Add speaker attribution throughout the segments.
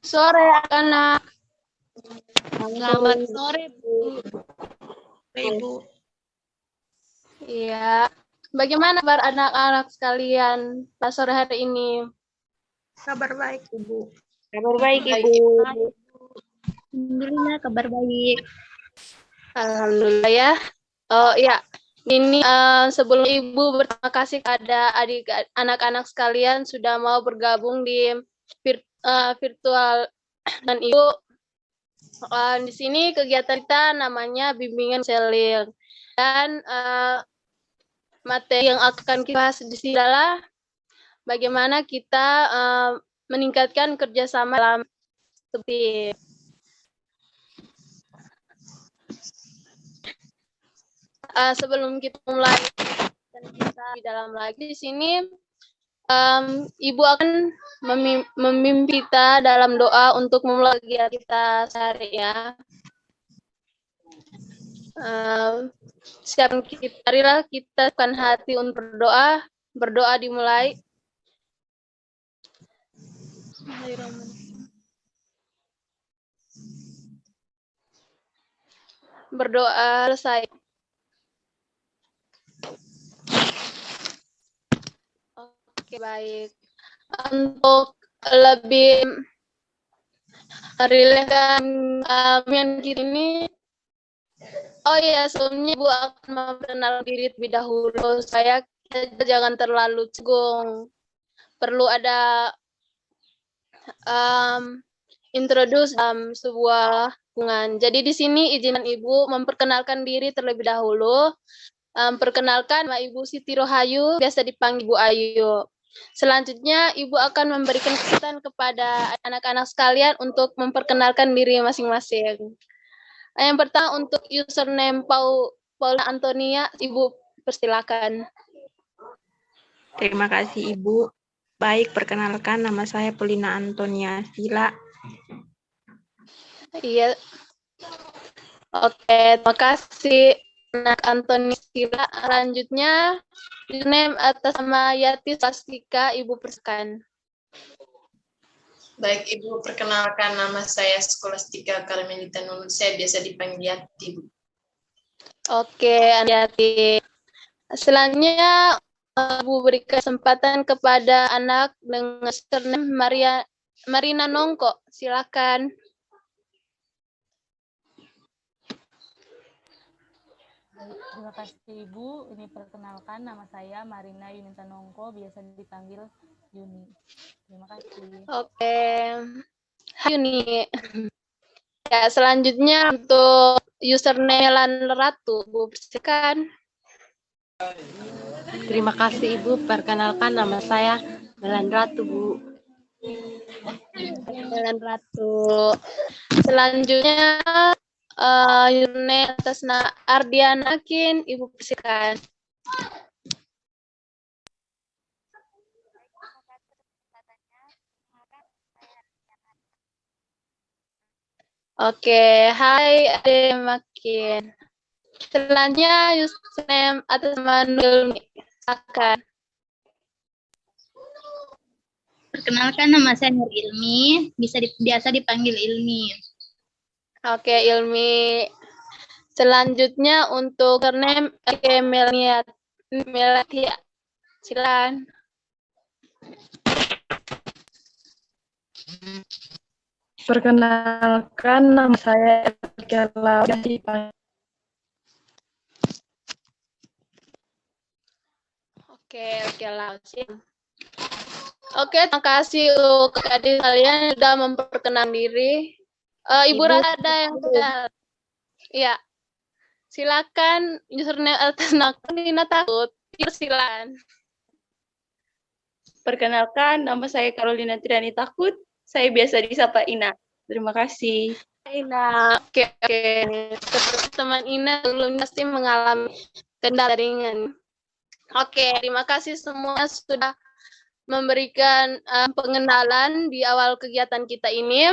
Speaker 1: Sore anak-anak.
Speaker 2: Selamat sore, Bu. Ibu.
Speaker 1: Iya. Bagaimana kabar anak-anak sekalian pas sore hari ini?
Speaker 2: Kabar baik, Ibu.
Speaker 3: Kabar baik, Ibu.
Speaker 2: Alhamdulillah, kabar baik.
Speaker 1: Alhamdulillah ya. Oh iya, ini sebelum Ibu berterima kasih kepada anak-anak sekalian sudah mau bergabung di virtual dan Ibu. Di sini kegiatan kita namanya bimbingan selling dan materi yang akan kita bahas di sini adalah bagaimana kita meningkatkan kerjasama dalam seperti sebelum kita mulai dan kita di dalam lagi di sini Ibu akan memimpin kita dalam doa untuk memulai kegiatan kita sehari ya. Siapkan kita, marilah kita siapkan hati untuk berdoa dimulai. Berdoa selesai. Oke, baik. Untuk lebih rilekkan yang ini, oh ya, sebelumnya Ibu akan memperkenalkan diri terlebih dahulu. Saya jangan terlalu canggung. Perlu ada introduce sebuah hubungan. Jadi di sini izinkan Ibu memperkenalkan diri terlebih dahulu. Perkenalkan, nama Ibu Siti Rohayu, biasa dipanggil Ibu Ayu. Selanjutnya, Ibu akan memberikan kesempatan kepada anak-anak sekalian untuk memperkenalkan diri masing-masing. Yang pertama untuk username Paula Antonia, Ibu persilakan.
Speaker 3: Terima kasih, Ibu. Baik, perkenalkan nama saya Paulina Antonia Sila.
Speaker 1: Iya. Oke, terima kasih anak Antonia Sila. Selanjutnya, username atas nama Yati Swastika, Ibu persilakan.
Speaker 4: Baik, Ibu, perkenalkan nama saya Skolastika Karmelita Nunun. Saya biasa dipanggil Yati, Bu.
Speaker 1: Oke, Yati. Selanjutnya, Bu beri kesempatan kepada anak dengan username Marina Nongko. Silakan.
Speaker 5: Terima kasih Ibu. Ini perkenalkan nama saya Marina Yunita Nongko, biasa dipanggil Yuni. Terima kasih.
Speaker 1: Oke. Hai Yuni. Ya, selanjutnya untuk username Lan Ratu, Bu persilakan.
Speaker 6: Terima kasih Ibu, perkenalkan nama saya Melan Ratu, Bu.
Speaker 1: Melan Ratu. Selanjutnya username atas nama Ardiana Kin, Ibu persilakan. Oke, hai Ade Makin. Selanjutnya username atas nama Nuril. Silakan.
Speaker 2: Perkenalkan, nama saya Nur Ilmi, biasa dipanggil Ilmi.
Speaker 1: Oke, Ilmi. Selanjutnya untuk username Melatia. Silakan.
Speaker 7: Perkenalkan, nama saya Elkela.
Speaker 1: Oke, langsung. Oke, terima kasih untuk adik kalian sudah memperkenalkan diri. Ibu Rara ada yang sudah. Iya. Silakan username atas nama Nina Takut. Silakan.
Speaker 7: Perkenalkan, nama saya Carolina Triani Takut. Saya biasa disapa Ina. Terima kasih.
Speaker 1: Ina, oke. Seperti teman Ina belum pasti mengalami kendala ringan. Oke, terima kasih semua sudah memberikan pengenalan di awal kegiatan kita ini.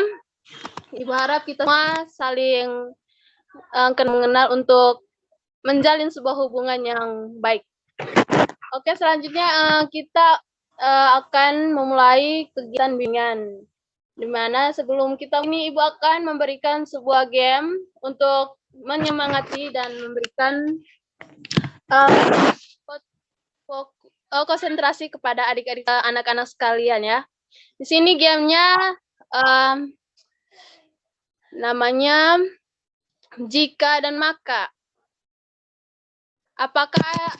Speaker 1: Ibu harap kita semua saling mengenal untuk menjalin sebuah hubungan yang baik. Oke, selanjutnya kita akan memulai kegiatan bimbingan. Di mana sebelum kita ini Ibu akan memberikan sebuah game untuk menyemangati dan memberikan konsentrasi kepada adik-adik anak-anak sekalian ya. Di sini gamenya namanya jika dan maka. Apakah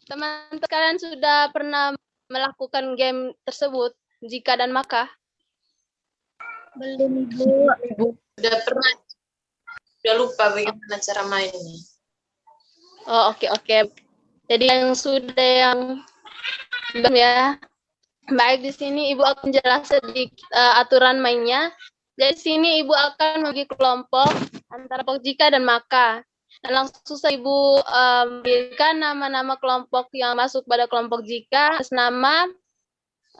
Speaker 1: teman-teman kalian sudah pernah melakukan game tersebut, jika dan maka?
Speaker 2: Belum, Ibu.
Speaker 4: Udah pernah, udah lupa bagaimana cara mainnya.
Speaker 1: Oh, oke. Jadi yang belum ya. Baik, di sini Ibu akan jelaskan sedikit aturan mainnya. Jadi sini Ibu akan membagi kelompok antara kelompok jika dan maka. Dan langsung saja Ibu berikan nama-nama kelompok yang masuk pada kelompok jika. Atas nama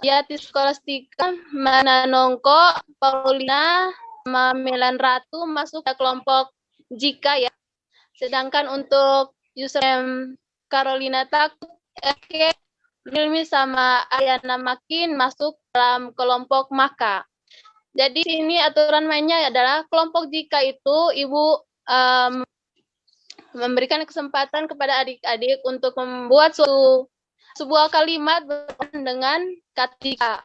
Speaker 1: Yati Skolastika, Mana Nongko, Paulina, Melan Ratu masuk ke kelompok jika ya. Sedangkan untuk username Carolina Takut, Eke, Ilmi sama Ayana Makin masuk dalam kelompok maka. Jadi sini aturan mainnya adalah kelompok jika itu Ibu memberikan kesempatan kepada adik-adik untuk membuat sebuah kalimat dengan kata jika.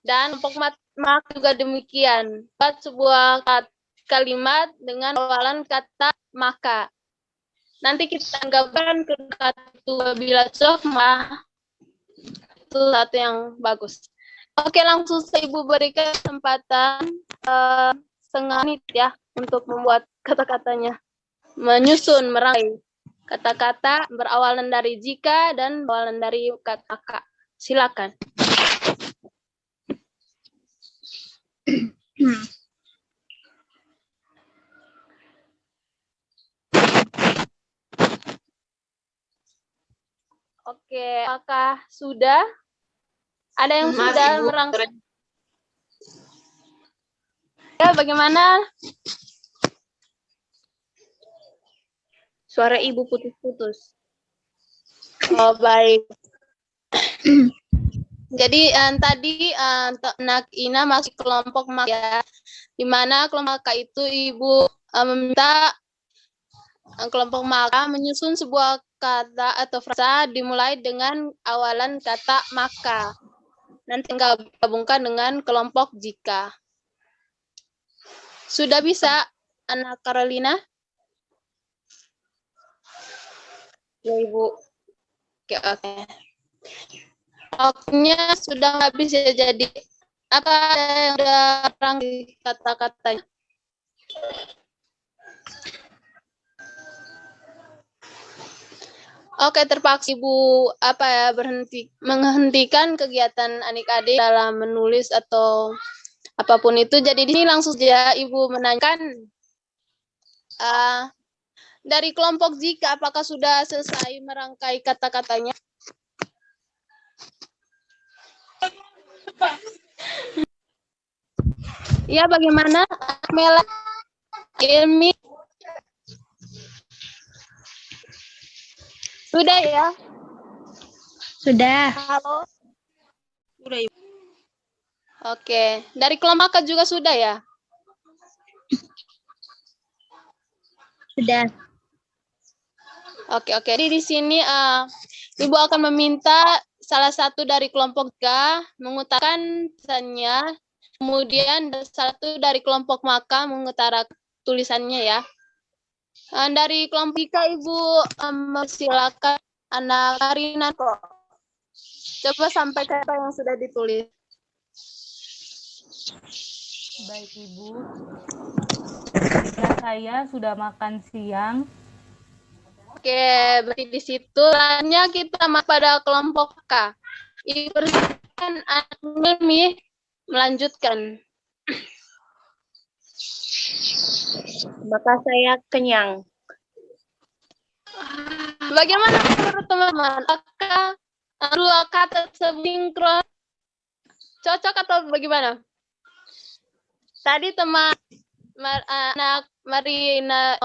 Speaker 1: Dan kelompok maka juga demikian. Buat sebuah kalimat dengan awalan kata maka. Nanti kita gabungkan ke kata itu bila sofma. Itu satu yang bagus. Oke, langsung saya Ibu berikan kesempatan setengah menit ya untuk membuat kata-katanya. Menyusun, merangkai kata-kata berawalan dari jika dan berawalan dari kata maka. Silakan. Oke, apakah sudah? Ada yang
Speaker 4: Maaf,
Speaker 1: sudah
Speaker 4: Ibu.
Speaker 1: merangkai? Ya, bagaimana?
Speaker 7: Suara Ibu putus-putus.
Speaker 1: Oh, baik. Jadi tadi anak Ina masuk kelompok maka ya, di mana kelompok maka itu Ibu meminta kelompok maka menyusun sebuah kata atau frasa dimulai dengan awalan kata maka. Nanti gabungkan dengan kelompok jika. Sudah bisa, anak Carolina?
Speaker 7: Ya, Ibu.
Speaker 1: Oke. Waktunya sudah habis ya, jadi apa yang udah terang di kata-katanya? Oke, terpaksa Ibu menghentikan kegiatan adik-adik dalam menulis atau apapun itu. Jadi di sini langsung saja Ibu menanyakan dari kelompok jika apakah sudah selesai merangkai kata-katanya? Ya, bagaimana? Mela, Ilmi? Sudah ya?
Speaker 2: Sudah.
Speaker 1: Halo?
Speaker 3: Sudah, Ibu.
Speaker 1: Oke. Dari kelompok juga sudah ya?
Speaker 2: Sudah.
Speaker 1: Oke. Jadi di sini Ibu akan meminta salah satu dari kelompok G mengutarakan tulisannya, kemudian satu dari kelompok maka mengutarakan tulisannya ya. Dari kelompok Ika Ibu silakan anak Karina kok. Coba sampaikan apa yang sudah ditulis.
Speaker 5: Baik, Ibu. Saya sudah makan siang.
Speaker 1: Oke, berarti di situ lainnya kita pada kelompok K. Ibu berikan anak Ilmi melanjutkan.
Speaker 7: Maka saya kenyang.
Speaker 1: Bagaimana menurut teman-teman? Apakah dua kata sinkron cocok atau bagaimana? Tadi teman anak Marina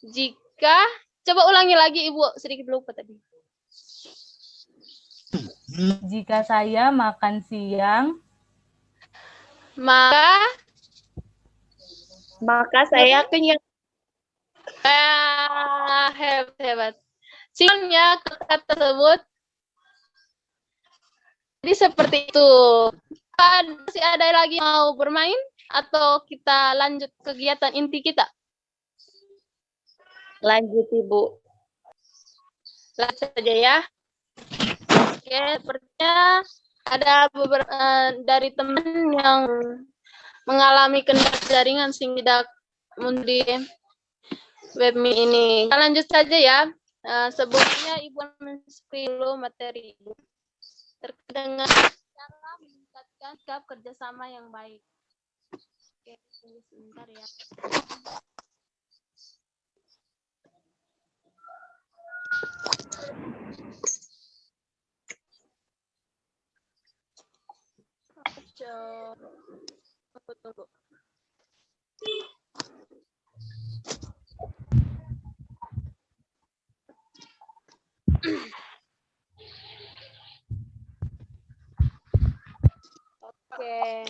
Speaker 1: jika coba ulangi lagi Ibu, sedikit lupa tadi.
Speaker 5: Jika saya makan siang,
Speaker 1: Maka
Speaker 7: saya kenyang.
Speaker 1: hebat. Singkatnya kata tersebut. Jadi seperti itu. Masih ada lagi mau bermain atau kita lanjut kegiatan inti kita?
Speaker 7: Lanjut, Ibu.
Speaker 1: Lanjut saja ya. Oke, sepertinya ada beberapa dari teman yang mengalami kendala jaringan sehingga tidak di webmi ini. Kita lanjut saja ya. Sebelumnya Ibu men-screen dulu materi Ibu terkait dengan cara meningkatkan sikap kerjasama yang baik. Oke, tunggu sebentar ya. Tunggu. Oke.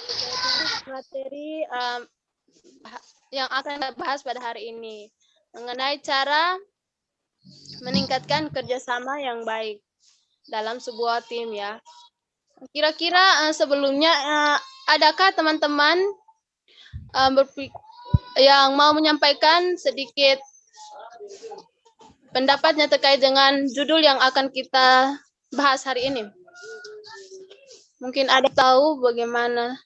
Speaker 1: Jadi materi yang akan kita bahas pada hari ini mengenai cara meningkatkan kerjasama yang baik dalam sebuah tim ya. Kira-kira sebelumnya adakah teman-teman yang mau menyampaikan sedikit pendapatnya terkait dengan judul yang akan kita bahas hari ini? Mungkin ada tahu bagaimana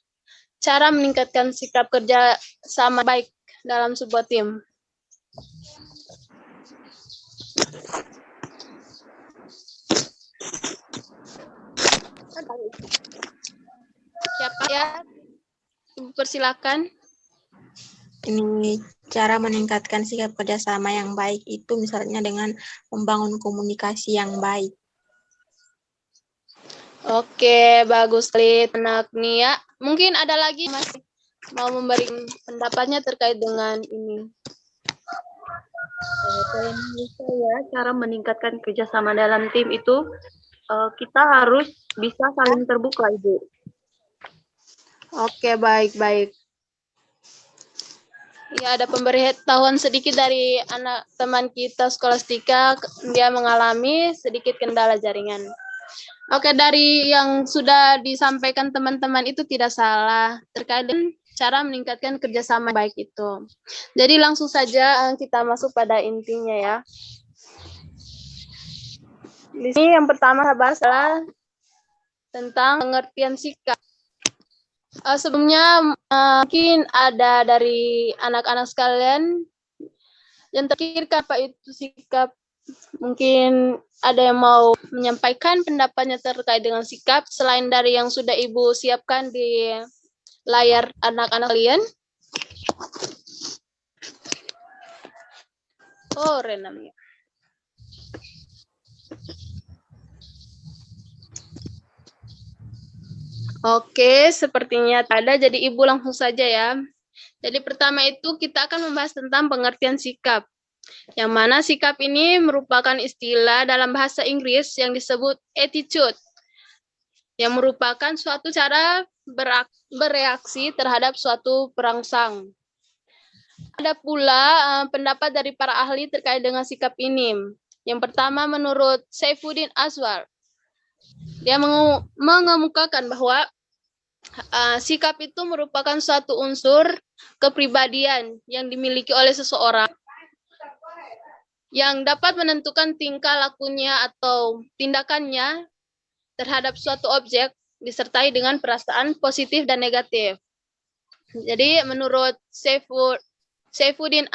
Speaker 1: cara meningkatkan sikap kerja sama baik dalam sebuah tim. Siapa ya? Ibu persilakan.
Speaker 3: Ini cara meningkatkan sikap kerjasama yang baik itu misalnya dengan membangun komunikasi yang baik.
Speaker 1: Oke, bagus sekali anak Nia. Mungkin ada lagi masih mau memberi pendapatnya terkait dengan ini.
Speaker 7: Kalau menurut saya, cara meningkatkan kerjasama dalam tim itu kita harus bisa saling terbuka, Ibu.
Speaker 1: Oke, baik. Ya, ada pemberitahuan sedikit dari anak teman kita Skolastika. Dia mengalami sedikit kendala jaringan. Oke, dari yang sudah disampaikan teman-teman itu tidak salah terkait dengan cara meningkatkan kerjasama baik itu. Jadi langsung saja kita masuk pada intinya ya. Di sini yang pertama saya bahas adalah tentang pengertian sikap. Sebelumnya mungkin ada dari anak-anak sekalian yang terpikirkan apa itu sikap. Mungkin ada yang mau menyampaikan pendapatnya terkait dengan sikap selain dari yang sudah Ibu siapkan di layar anak-anak kalian. Oh, renamnya. Oke, sepertinya ada. Jadi Ibu langsung saja ya. Jadi pertama itu kita akan membahas tentang pengertian sikap. Yang mana sikap ini merupakan istilah dalam bahasa Inggris yang disebut attitude. Yang merupakan suatu cara bereaksi terhadap suatu perangsang. Ada pula pendapat dari para ahli terkait dengan sikap ini. Yang pertama menurut Saifuddin Aswar. Dia mengemukakan bahwa sikap itu merupakan suatu unsur kepribadian yang dimiliki oleh seseorang yang dapat menentukan tingkah lakunya atau tindakannya terhadap suatu objek disertai dengan perasaan positif dan negatif. Jadi menurut Saifuddin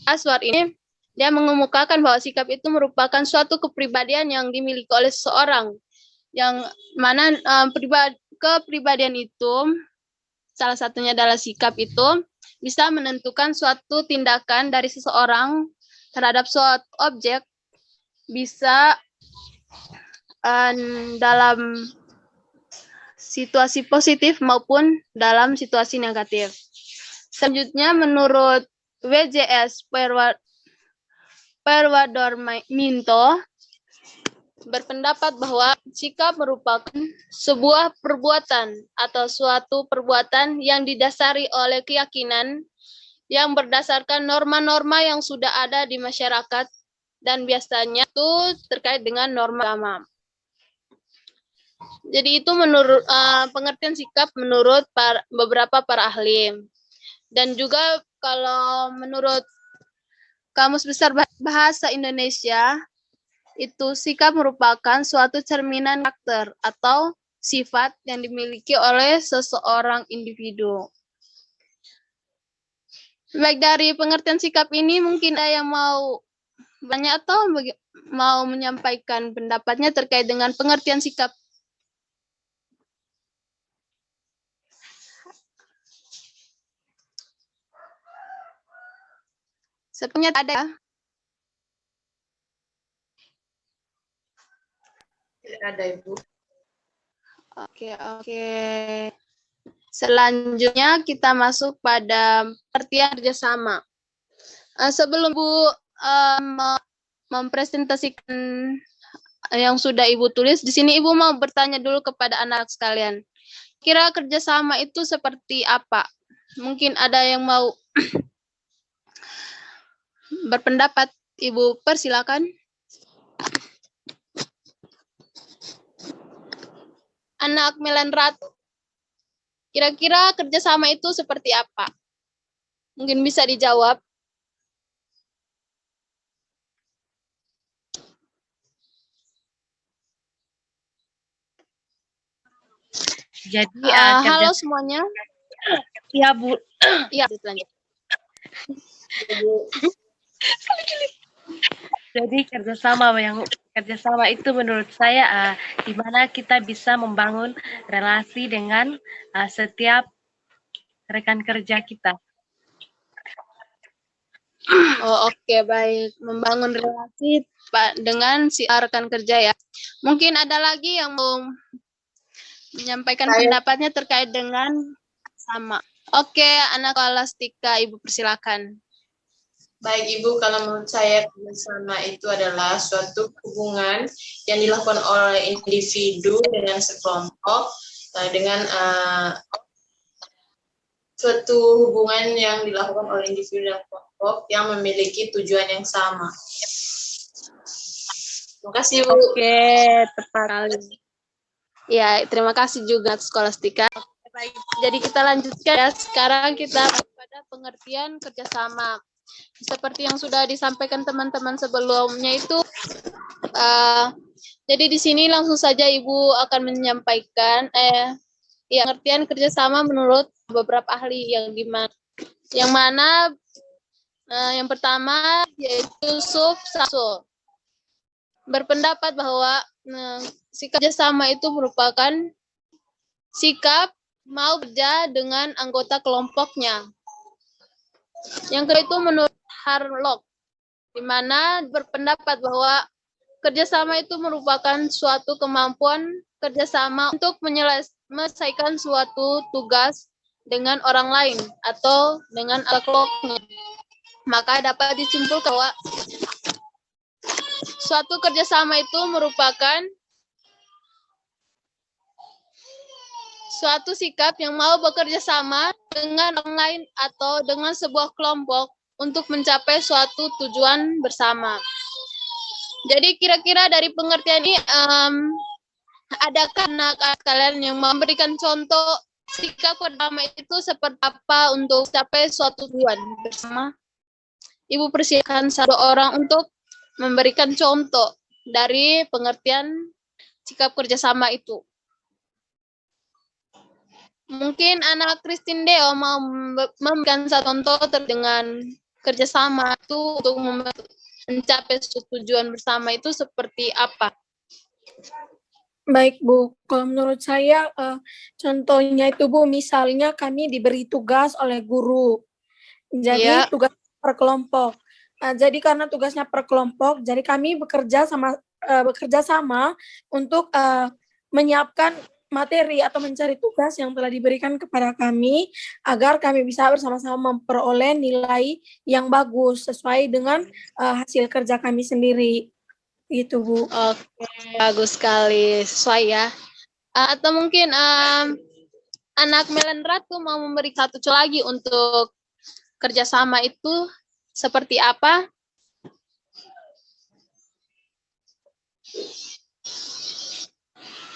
Speaker 1: Aswar ini, dia mengemukakan bahwa sikap itu merupakan suatu kepribadian yang dimiliki oleh seseorang, yang mana kepribadian itu, salah satunya adalah sikap itu, bisa menentukan suatu tindakan dari seseorang terhadap suatu objek, bisa dalam situasi positif maupun dalam situasi negatif. Selanjutnya menurut WJS Minto berpendapat bahwa sikap merupakan sebuah perbuatan atau suatu perbuatan yang didasari oleh keyakinan yang berdasarkan norma-norma yang sudah ada di masyarakat dan biasanya itu terkait dengan norma agama. Jadi itu menurut pengertian sikap menurut beberapa para ahli. Dan juga kalau menurut Kamus Besar Bahasa Indonesia, itu sikap merupakan suatu cerminan karakter atau sifat yang dimiliki oleh seseorang individu. Baik, dari pengertian sikap ini mungkin ada yang mau banyak atau mau menyampaikan pendapatnya terkait dengan pengertian sikap. Sepertinya ada.
Speaker 4: Tidak ada, Ibu.
Speaker 1: Oke. Selanjutnya kita masuk pada pengertian kerjasama. Sebelum Bu mempresentasikan yang sudah Ibu tulis, di sini Ibu mau bertanya dulu kepada anak sekalian. Kira kerjasama itu seperti apa? Mungkin ada yang mau berpendapat, Ibu persilakan. Anak Melan Ratu, kira-kira kerjasama itu seperti apa? Mungkin bisa dijawab.
Speaker 6: Jadi
Speaker 1: Halo semuanya.
Speaker 6: ya Bu.
Speaker 1: Iya, lanjut.
Speaker 6: Jadi kerjasama itu menurut saya di mana kita bisa membangun relasi dengan setiap rekan kerja kita.
Speaker 1: Oh, oke, baik. Membangun relasi dengan si rekan kerja ya. Mungkin ada lagi yang mau menyampaikan pendapatnya terkait dengan sama. Oke, anak Lastika, Ibu persilakan.
Speaker 4: Baik Ibu, kalau menurut saya kerjasama itu adalah suatu hubungan yang dilakukan oleh individu dengan sekelompok, dengan suatu hubungan yang dilakukan oleh individu dan kelompok yang memiliki tujuan yang sama. Terima kasih Ibu.
Speaker 1: Oke, tepat sekali. Ya, terima kasih juga Skolastika. Baik, jadi kita lanjutkan ya. Sekarang kita pada pengertian kerjasama. Seperti yang sudah disampaikan teman-teman sebelumnya itu, jadi di sini langsung saja Ibu akan menyampaikan pengertian kerjasama menurut beberapa ahli yang mana yang pertama yaitu Suf Sasso berpendapat bahwa sikap kerjasama itu merupakan sikap mau kerja dengan anggota kelompoknya. Yang kedua itu menurut Harlock, di mana berpendapat bahwa kerjasama itu merupakan suatu kemampuan kerjasama untuk menyelesaikan suatu tugas dengan orang lain atau dengan kelompoknya. Maka dapat disimpulkan bahwa suatu kerjasama itu merupakan suatu sikap yang mau bekerja sama dengan orang lain atau dengan sebuah kelompok untuk mencapai suatu tujuan bersama. Jadi kira-kira dari pengertian ini, adakah anak kalian yang memberikan contoh sikap kerjasama itu seperti apa untuk mencapai suatu tujuan bersama? Ibu persilakan satu orang untuk memberikan contoh dari pengertian sikap kerjasama itu. Mungkin anak Christine Deo mau memberikan satu contoh dengan kerjasama itu untuk mencapai tujuan bersama itu seperti apa?
Speaker 8: Baik Bu, kalau menurut saya contohnya itu Bu, misalnya kami diberi tugas oleh guru, jadi tugas per kelompok. Jadi karena tugasnya per kelompok, jadi kami bekerja sama untuk menyiapkan materi atau mencari tugas yang telah diberikan kepada kami agar kami bisa bersama-sama memperoleh nilai yang bagus sesuai dengan hasil kerja kami sendiri. Gitu, Bu.
Speaker 1: Oke, bagus sekali. Sesuai ya. Atau mungkin anak Melen Ratu mau memberi satu contoh lagi untuk kerjasama itu seperti apa?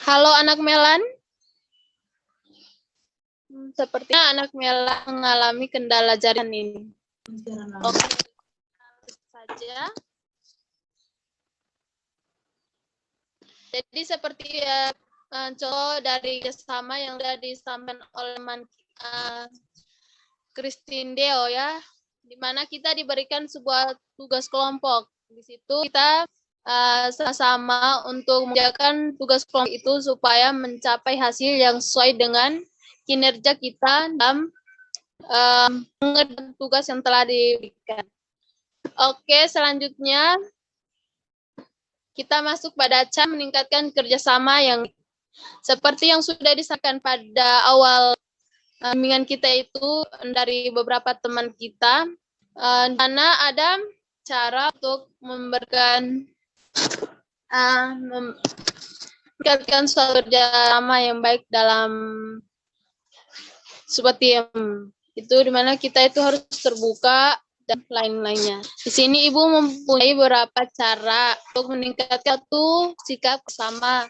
Speaker 1: Halo anak Melan. Sepertinya anak Melan mengalami kendala jaringan ini. Oke, saja. Jadi seperti contoh dari kerjasama yang sudah disampaikan oleh Christine Deo ya, di mana kita diberikan sebuah tugas kelompok. Di situ kita sama-sama untuk mengerjakan tugas kelompok itu supaya mencapai hasil yang sesuai dengan kinerja kita dalam mengerjakan tugas yang telah diberikan. Oke, selanjutnya kita masuk pada cara meningkatkan kerjasama yang seperti yang sudah disampaikan pada awal bimbingan kita itu dari beberapa teman kita, karena ada cara untuk memberikan suatu kerjasama yang baik dalam sebuah tim. Itu dimana kita itu harus terbuka dan lain-lainnya. Di sini Ibu mempunyai beberapa cara untuk meningkatkan sikap bersama.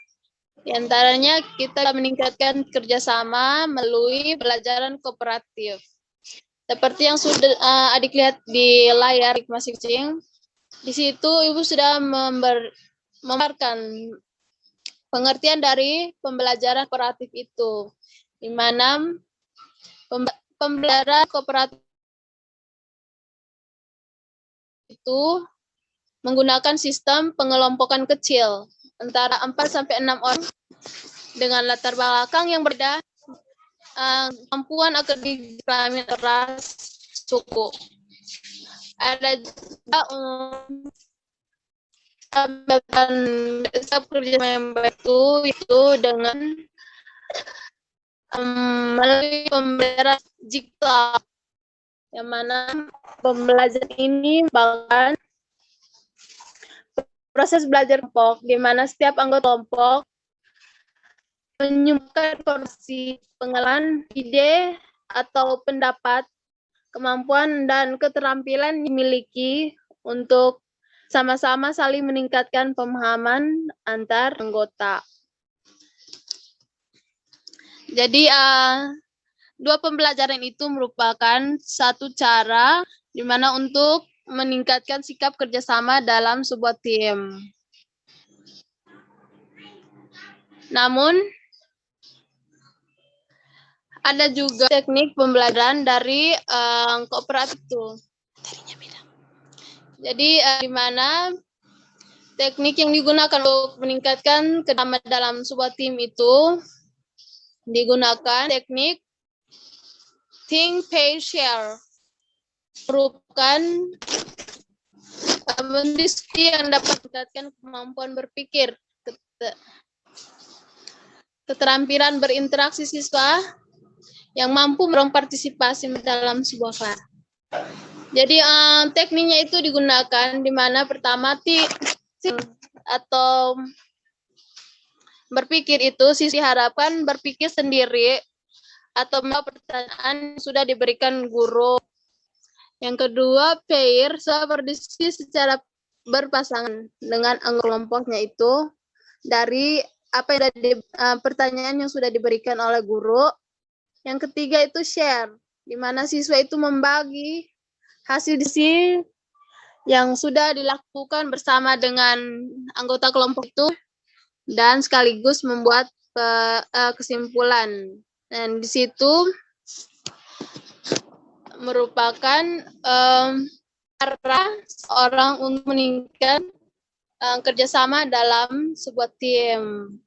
Speaker 1: Di antaranya kita meningkatkan kerjasama melalui pelajaran kooperatif. Seperti yang sudah adik lihat di layar masing-masing, di situ Ibu sudah memaparkan pengertian dari pembelajaran kooperatif itu, di mana pembelajaran kooperatif itu menggunakan sistem pengelompokan kecil antara 4-6 orang dengan latar belakang yang berbeda, kemampuan akademik, kelamin, ras, suku. Ada juga kerjasama yang baik itu dengan melalui pembelajaran digital, yang mana pembelajaran ini bahkan proses belajar kelompok, di mana setiap anggota kelompok menyumbangkan porsi pengalaman, ide, atau pendapat, kemampuan, dan keterampilan yang dimiliki untuk sama-sama saling meningkatkan pemahaman antar anggota. Jadi, dua pembelajaran itu merupakan satu cara di mana untuk meningkatkan sikap kerjasama dalam sebuah tim. Namun, ada juga teknik pembelajaran dari kooperatif itu. Jadi, di mana teknik yang digunakan untuk meningkatkan kerjasama dalam sebuah tim itu digunakan teknik think, pay, share. Merupakan diskusi yang dapat meningkatkan kemampuan berpikir, keterampilan berinteraksi siswa yang mampu berpartisipasi dalam sebuah kelas. Jadi tekniknya itu digunakan di mana pertama atau berpikir itu sisi harapan berpikir sendiri atau pertanyaan sudah diberikan guru. Yang kedua, pair, berdiskusi secara berpasangan dengan anggota kelompoknya itu dari apa yang pertanyaan yang sudah diberikan oleh guru. Yang ketiga itu share, di mana siswa itu membagi hasil diskusi yang sudah dilakukan bersama dengan anggota kelompok itu dan sekaligus membuat kesimpulan. Dan di situ merupakan cara seorang untuk meningkatkan kerjasama dalam sebuah tim.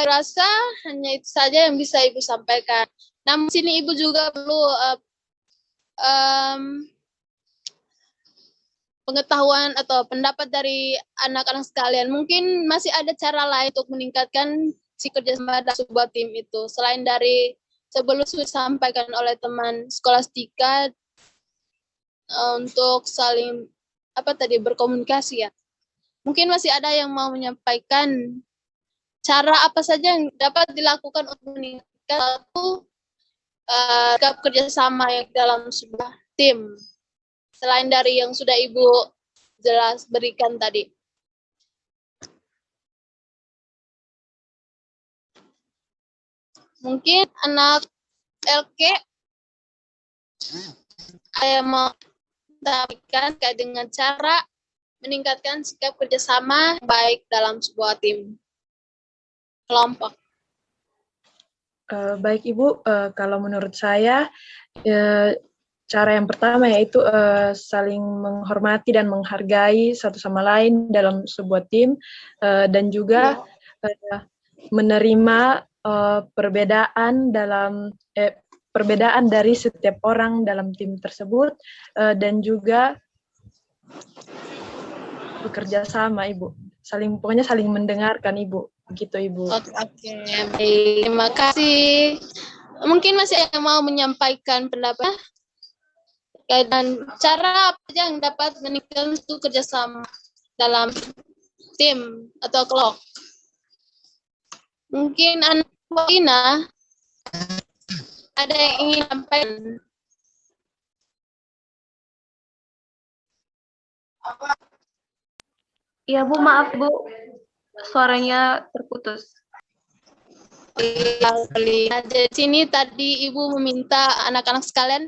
Speaker 1: Rasa hanya itu saja yang bisa Ibu sampaikan. Namun sini Ibu juga perlu pengetahuan atau pendapat dari anak-anak sekalian. Mungkin masih ada cara lain untuk meningkatkan si kerjasama dalam sebuah tim itu. Selain dari sebelum disampaikan oleh teman Skolastika untuk saling berkomunikasi ya. Mungkin masih ada yang mau menyampaikan cara apa saja yang dapat dilakukan untuk meningkatkan satu sikap kerjasama yang dalam sebuah tim. Selain dari yang sudah Ibu jelas berikan tadi. Mungkin anak LK saya mau menyampaikan dengan cara meningkatkan sikap kerjasama baik dalam sebuah tim kelompok.
Speaker 9: Baik Ibu, kalau menurut saya cara yang pertama yaitu saling menghormati dan menghargai satu sama lain dalam sebuah tim, dan juga menerima perbedaan dari setiap orang dalam tim tersebut, dan juga bekerja sama Ibu. Pokoknya saling mendengarkan Ibu. Begitu Ibu.
Speaker 1: Oke, baik. Terima kasih. Mungkin masih ada yang mau menyampaikan pendapat dan cara apa yang dapat meningkatkan itu kerjasama dalam tim atau kelompok. Mungkin Anak Wina ada yang ingin sampaikan.
Speaker 7: Iya Bu, maaf Bu, suaranya terputus.
Speaker 1: Di sini tadi Ibu meminta anak-anak sekalian,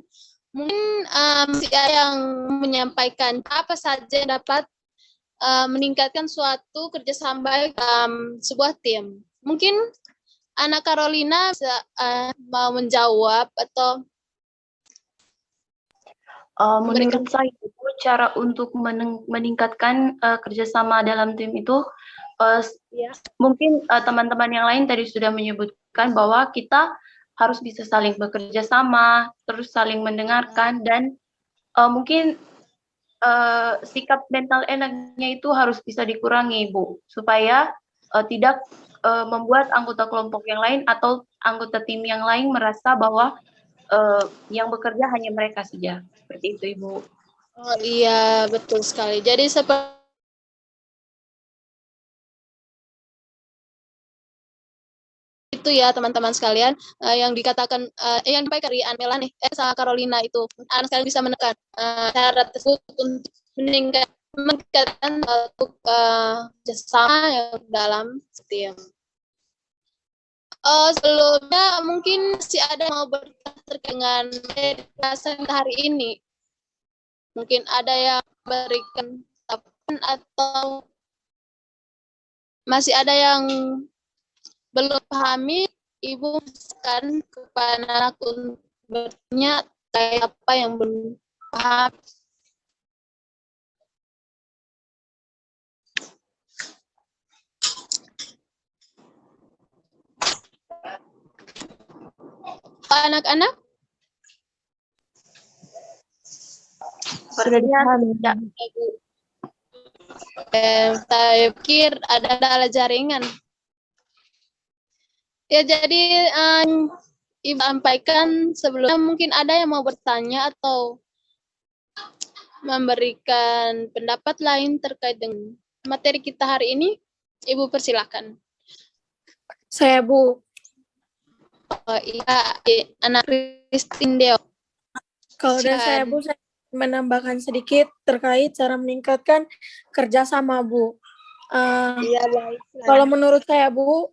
Speaker 1: mungkin ada yang menyampaikan apa saja yang dapat meningkatkan suatu kerjasama baik dalam sebuah tim. Mungkin Anak Carolina bisa mau menjawab atau
Speaker 7: menurut saya itu cara untuk meningkatkan kerjasama dalam tim itu mungkin teman-teman yang lain tadi sudah menyebutkan bahwa kita harus bisa saling bekerja sama, terus saling mendengarkan, dan mungkin sikap mental enaknya itu harus bisa dikurangi Bu, supaya tidak membuat anggota kelompok yang lain atau anggota tim yang lain merasa bahwa yang bekerja hanya mereka saja. Seperti itu Ibu.
Speaker 1: Oh iya, betul sekali. Jadi seperti itu ya teman-teman sekalian, yang dikatakan yang disampaikan dari Anmela nih, sama Carolina itu, anak sekalian bisa menekan cara tersebut untuk meningkatkan kerjasama yang dalam tim. Sebelumnya mungkin masih ada yang mau bertanya terkait dengan pembahasan hari ini. Mungkin ada yang berikan tanggapan atau masih ada yang belum pahami, Ibu kan kepada anak untuk bertanya apa yang belum paham. Anak-anak?
Speaker 7: Sepertinya tidak.
Speaker 1: Saya pikir ada jaringan. Ya, jadi Ibu sampaikan sebelumnya mungkin ada yang mau bertanya atau memberikan pendapat lain terkait dengan materi kita hari ini. Ibu persilakan.
Speaker 8: Saya Bu.
Speaker 1: Iya, Anak Christine Deo.
Speaker 8: Kalau dari saya Bu, saya menambahkan sedikit terkait cara meningkatkan kerjasama Bu.
Speaker 1: Iya, baik.
Speaker 8: Kalau menurut saya Bu,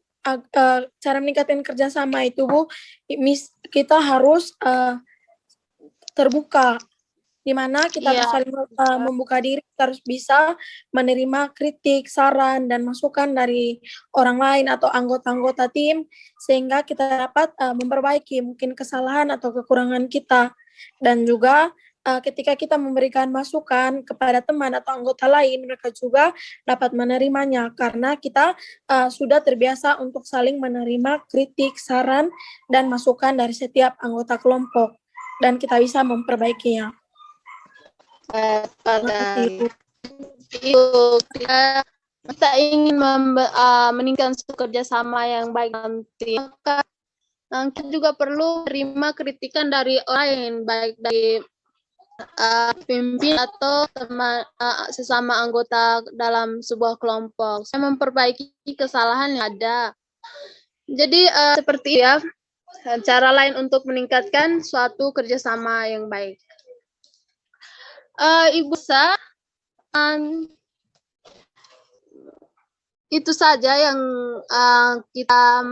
Speaker 8: cara meningkatkan kerjasama itu Bu, kita harus terbuka, di mana kita harus saling membuka diri, kita harus bisa menerima kritik, saran, dan masukan dari orang lain atau anggota-anggota tim, sehingga kita dapat memperbaiki mungkin kesalahan atau kekurangan kita. Dan juga ketika kita memberikan masukan kepada teman atau anggota lain, mereka juga dapat menerimanya, karena kita sudah terbiasa untuk saling menerima kritik, saran, dan masukan dari setiap anggota kelompok, dan kita bisa memperbaikinya.
Speaker 1: pada itu kita ingin meningkatkan kerjasama yang baik nanti, maka kita juga perlu terima kritikan dari orang lain, baik dari pemimpin atau teman sesama anggota dalam sebuah kelompok. Saya memperbaiki kesalahan yang ada. Jadi seperti ya cara lain untuk meningkatkan suatu kerjasama yang baik. Ibu Sa, itu saja yang kita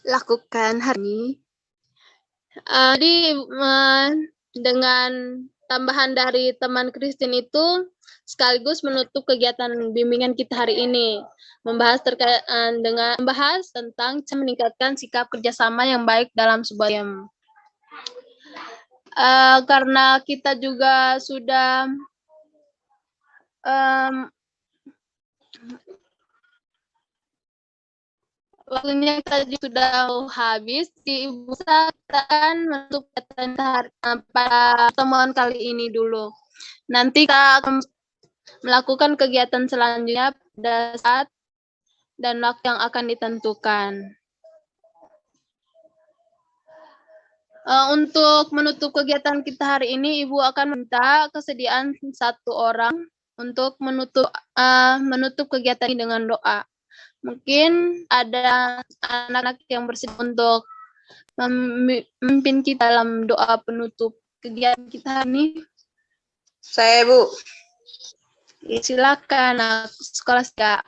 Speaker 1: lakukan hari ini. Jadi dengan tambahan dari teman Christine itu sekaligus menutup kegiatan bimbingan kita hari ini, membahas tentang meningkatkan sikap kerjasama yang baik dalam sebuah tim. Karena kita juga sudah waktunya tadi sudah habis, Ibu akan menutup pada pertemuan kali ini dulu. Nanti kita akan melakukan kegiatan selanjutnya pada saat dan waktu yang akan ditentukan. Untuk menutup kegiatan kita hari ini, Ibu akan minta kesediaan satu orang untuk menutup kegiatan ini dengan doa. Mungkin ada anak-anak yang bersedia untuk memimpin kita dalam doa penutup kegiatan kita ini.
Speaker 3: Saya, Bu.
Speaker 1: Silakan, Skolastika.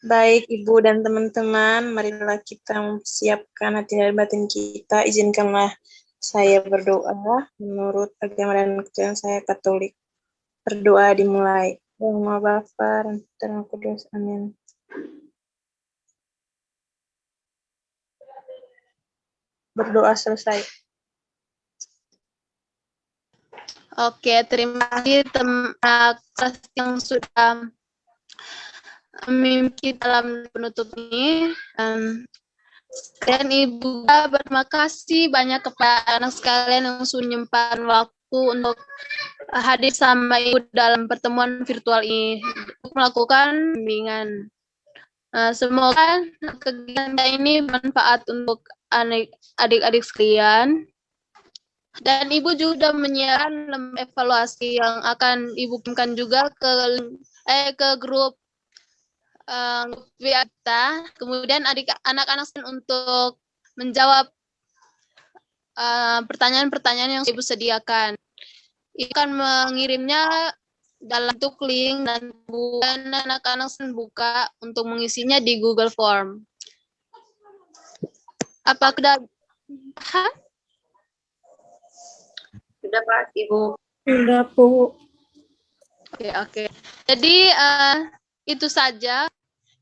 Speaker 3: Baik, Ibu dan teman-teman, marilah kita mempersiapkan hati dan batin kita. Izinkanlah saya berdoa menurut agama dan kepercayaan saya Katolik. Berdoa dimulai. Nama Bapa dan Putra dan Roh Kudus. Amin. Berdoa selesai.
Speaker 1: Oke, terima kasih teman yang sudah memimpin dalam penutup ini. Dan Ibu berterima kasih banyak kepada anak sekalian yang sudah menyempatkan waktu untuk hadir sama Ibu dalam pertemuan virtual ini untuk melakukan bimbingan. Semoga kegiatan ini bermanfaat untuk adik-adik sekalian. Dan Ibu juga menyiapkan evaluasi yang akan Ibu kirimkan juga ke grup WA kita. Kemudian anak-anak untuk menjawab pertanyaan-pertanyaan yang Ibu sediakan. Ibu akan mengirimnya dalam bentuk link dan anak-anak buka untuk mengisinya di Google Form. Apa sudah?
Speaker 7: Sudah, Pak, Ibu.
Speaker 8: Sudah, Bu.
Speaker 1: Oke. Jadi itu saja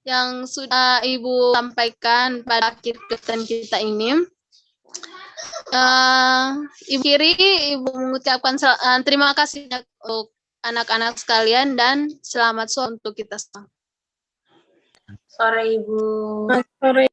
Speaker 1: yang sudah Ibu sampaikan pada akhir kegiatan kita ini. Ibu kiri, Ibu mengucapkan terima kasih untuk anak-anak sekalian dan selamat sore untuk kita semua.
Speaker 7: Sore, Ibu.
Speaker 8: Sore.